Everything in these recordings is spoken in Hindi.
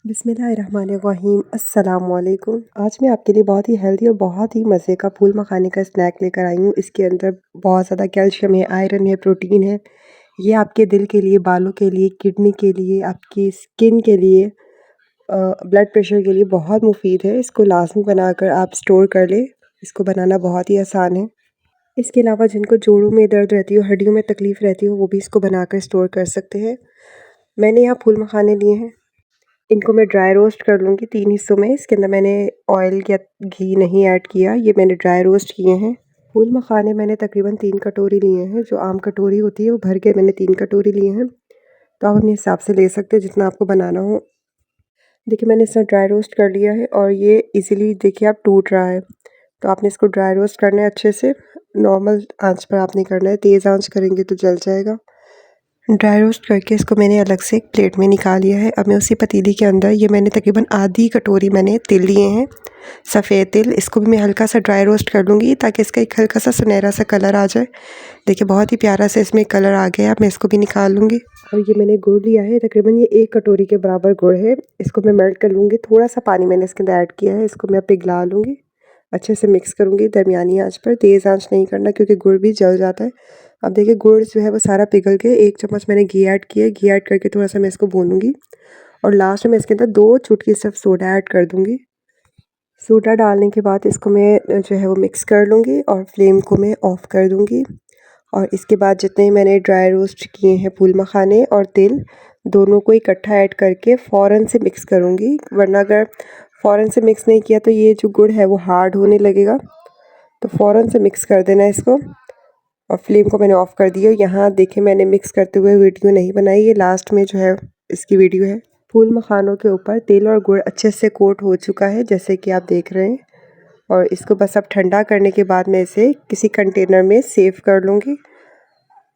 बिस्मिल्लाहिर्रहमानिर्रहीम अस्सलामुअलैकुम। आज मैं आपके लिए बहुत ही हेल्दी और बहुत ही मज़े का फूल मखाने का स्नैक लेकर आई हूँ। इसके अंदर बहुत ज़्यादा कैल्शियम है, आयरन है, प्रोटीन है। ये आपके दिल के लिए, बालों के लिए, किडनी के लिए, आपकी स्किन के लिए, ब्लड प्रेशर के लिए बहुत मुफीद है। इसको लाज़मी बनाकर आप स्टोर कर लें। इसको बनाना बहुत ही आसान है। इसके अलावा जिनको जोड़ों में दर्द रहती हो, हड्डियों में तकलीफ़ रहती हो, वो भी इसको बनाकर स्टोर कर सकते हैं। मैंने यहाँ फूल मखाने लिए हैं। इनको मैं ड्राई रोस्ट कर लूँगी 3 हिस्सों में। इसके अंदर मैंने ऑयल या घी नहीं ऐड किया, ये मैंने ड्राई रोस्ट किए हैं। फूल मखाने मैंने तकरीबन 3 कटोरी लिए हैं। जो आम कटोरी होती है वो भर के मैंने 3 कटोरी लिए हैं। तो आप अपने हिसाब से ले सकते हैं जितना आपको बनाना हो। देखिए मैंने इस तरह ड्राई रोस्ट कर लिया है और ये इजीली देखिए आप टूट रहा है। तो आपने इसको ड्राई रोस्ट करना है अच्छे से। नॉर्मल आंच पर आपने करना है, तेज़ आंच करेंगे तो जल जाएगा। ड्राई रोस्ट करके इसको मैंने अलग से एक प्लेट में निकाल लिया है। अब मैं उसी पतीली के अंदर ये मैंने तकरीबन आधी कटोरी मैंने तिल लिए हैं, सफ़ेद तिल। इसको भी मैं हल्का सा ड्राई रोस्ट कर लूँगी ताकि इसका एक हल्का सा सुनहरा सा कलर आ जाए। देखिए बहुत ही प्यारा सा इसमें कलर आ गया है। अब मैं इसको भी निकाल लूँगी। और ये मैंने गुड़ लिया है, तकरीबन ये 1 कटोरी के बराबर गुड़ है। इसको मैं मेल्ट कर लूँगी। थोड़ा सा पानी मैंने इसके अंदर ऐड किया है। इसको मैं पिघला लूँगी, अच्छे से मिक्स करूँगी दरमियानी आंच पर। तेज़ आंच नहीं करना क्योंकि गुड़ भी जल जाता है। अब देखिए गुड़ जो है वो सारा पिघल के 1 चम्मच मैंने घी ऐड किया। घी ऐड करके थोड़ा सा मैं इसको भूनूंगी और लास्ट में इसके अंदर 2 चुटकी सिर्फ सोडा ऐड कर दूँगी। सोडा डालने के बाद इसको मैं जो है वो मिक्स कर लूँगी और फ्लेम को मैं ऑफ़ कर दूँगी। और इसके बाद जितने मैंने ड्राई रोस्ट किए हैं फूल मखाने और तिल, दोनों को इकट्ठा ऐड करके फ़ौरन से मिक्स करूँगी। वरना अगर फ़ौरन से मिक्स नहीं किया तो ये जो गुड़ है वो हार्ड होने लगेगा। तो फ़ौरन से मिक्स कर देना इसको। और फ्लेम को मैंने ऑफ़ कर दिया। यहाँ देखिए मैंने मिक्स करते हुए वीडियो नहीं बनाई, ये लास्ट में जो है इसकी वीडियो है। फूल मखानों के ऊपर तिल और गुड़ अच्छे से कोट हो चुका है जैसे कि आप देख रहे हैं। और इसको बस अब ठंडा करने के बाद मैं इसे किसी कंटेनर में सेव कर लूँगी।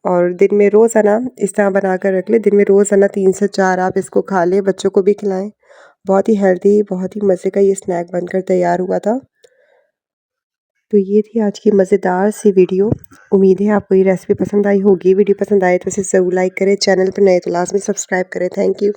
और दिन में रोज़ाना इस तरह बना कर रख लें। दिन में रोज़ाना 3 से 4 आप इसको खा लें, बच्चों को भी खिलाएँ। बहुत ही हेल्दी, बहुत ही मज़े का ये स्नैक बनकर तैयार हुआ था। तो ये थी आज की मज़ेदार सी वीडियो। उम्मीद है आपको ये रेसिपी पसंद आई होगी। वीडियो पसंद आए तो इसे ज़रूर लाइक करें। चैनल पर नए तो लाज़मी सब्सक्राइब करें। Thank you.